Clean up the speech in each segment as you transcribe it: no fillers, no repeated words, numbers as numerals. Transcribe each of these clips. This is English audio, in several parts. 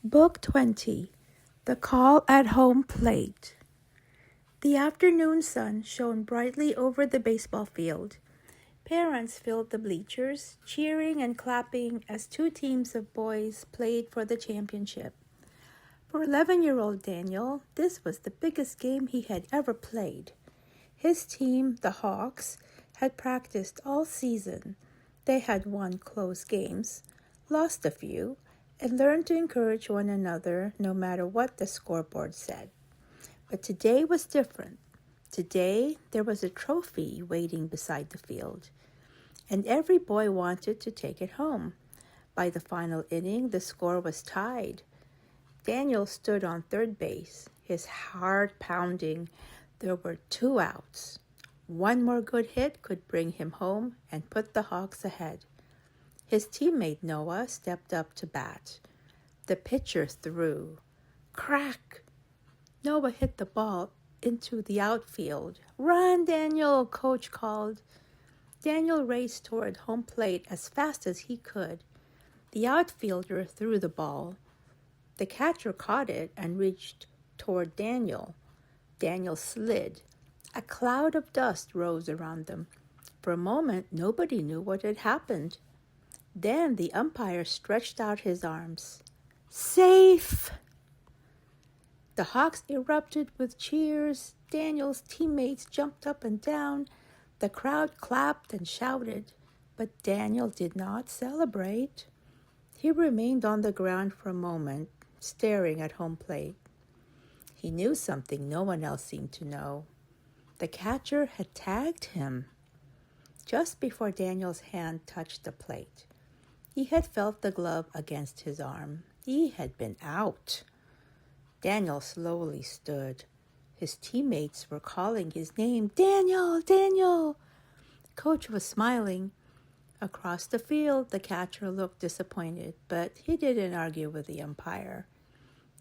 Book 20, The Call at Home Plate. The afternoon sun shone brightly over the baseball field. Parents filled the bleachers, cheering and clapping as two teams of boys played for the championship. For 11-year-old Daniel, this was the biggest game he had ever played. His team, the Hawks, had practiced all season. They had won close games, lost a few, and learned to encourage one another no matter what the scoreboard said. But today was different. Today, there was a trophy waiting beside the field, and every boy wanted to take it home. By the final inning, the score was tied. Daniel stood on third base, his heart pounding. There were 2 outs. One more good hit could bring him home and put the Hawks ahead. His teammate Noah stepped up to bat. The pitcher threw. Crack! Noah hit the ball into the outfield. "Run, Daniel!" Coach called. Daniel raced toward home plate as fast as he could. The outfielder threw the ball. The catcher caught it and reached toward Daniel. Daniel slid. A cloud of dust rose around them. For a moment, nobody knew what had happened. Then the umpire stretched out his arms. "Safe!" The Hawks erupted with cheers. Daniel's teammates jumped up and down. The crowd clapped and shouted, but Daniel did not celebrate. He remained on the ground for a moment, staring at home plate. He knew something no one else seemed to know. The catcher had tagged him. Just before Daniel's hand touched the plate, he had felt the glove against his arm. He had been out. Daniel slowly stood. His teammates were calling his name. "Daniel! Daniel!" Coach was smiling. Across the field, the catcher looked disappointed, but he didn't argue with the umpire.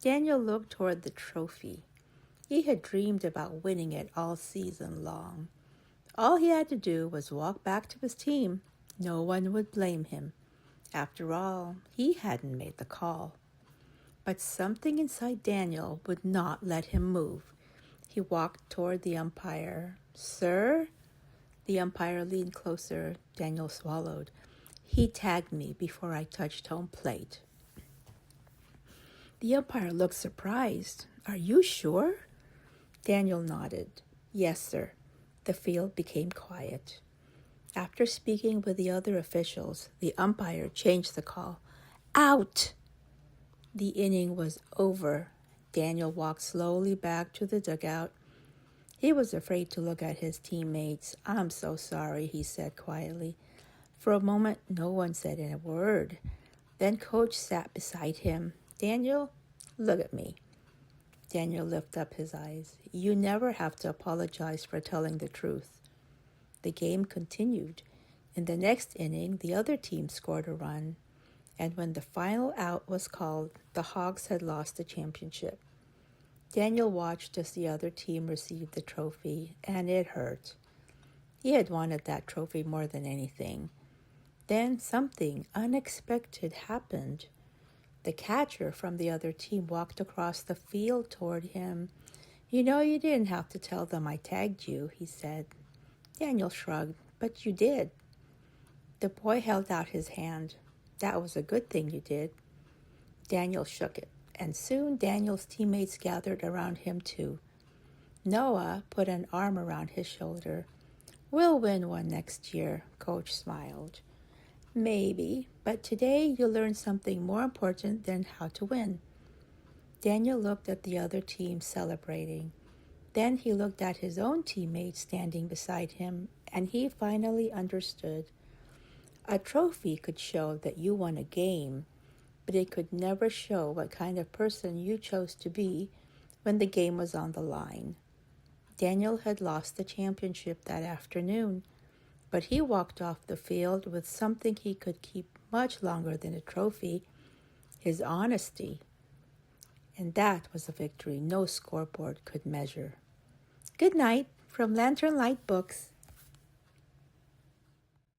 Daniel looked toward the trophy. He had dreamed about winning it all season long. All he had to do was walk back to his team. No one would blame him. After all, he hadn't made the call. But something inside Daniel would not let him move. He walked toward the umpire. "Sir?" The umpire leaned closer. Daniel swallowed. "He tagged me before I touched home plate." The umpire looked surprised. "Are you sure?" Daniel nodded. "Yes, sir." The field became quiet. After speaking with the other officials, the umpire changed the call. "Out!" The inning was over. Daniel walked slowly back to the dugout. He was afraid to look at his teammates. "I'm so sorry," he said quietly. For a moment, no one said a word. Then Coach sat beside him. "Daniel, look at me." Daniel lifted up his eyes. "You never have to apologize for telling the truth." The game continued. In the next inning, the other team scored a run, and when the final out was called, the Hawks had lost the championship. Daniel watched as the other team received the trophy, and it hurt. He had wanted that trophy more than anything. Then something unexpected happened. The catcher from the other team walked across the field toward him. "You know, you didn't have to tell them I tagged you," he said. Daniel shrugged. "But you did." The boy held out his hand. "That was a good thing you did." Daniel shook it, and soon Daniel's teammates gathered around him too. Noah put an arm around his shoulder. "We'll win one next year," Coach smiled. "Maybe, but today you learned something more important than how to win." Daniel looked at the other team celebrating. Then he looked at his own teammates standing beside him, and he finally understood. A trophy could show that you won a game, but it could never show what kind of person you chose to be when the game was on the line. Daniel had lost the championship that afternoon, but he walked off the field with something he could keep much longer than a trophy: his honesty. And that was a victory no scoreboard could measure. Good night from Lantern Light Books.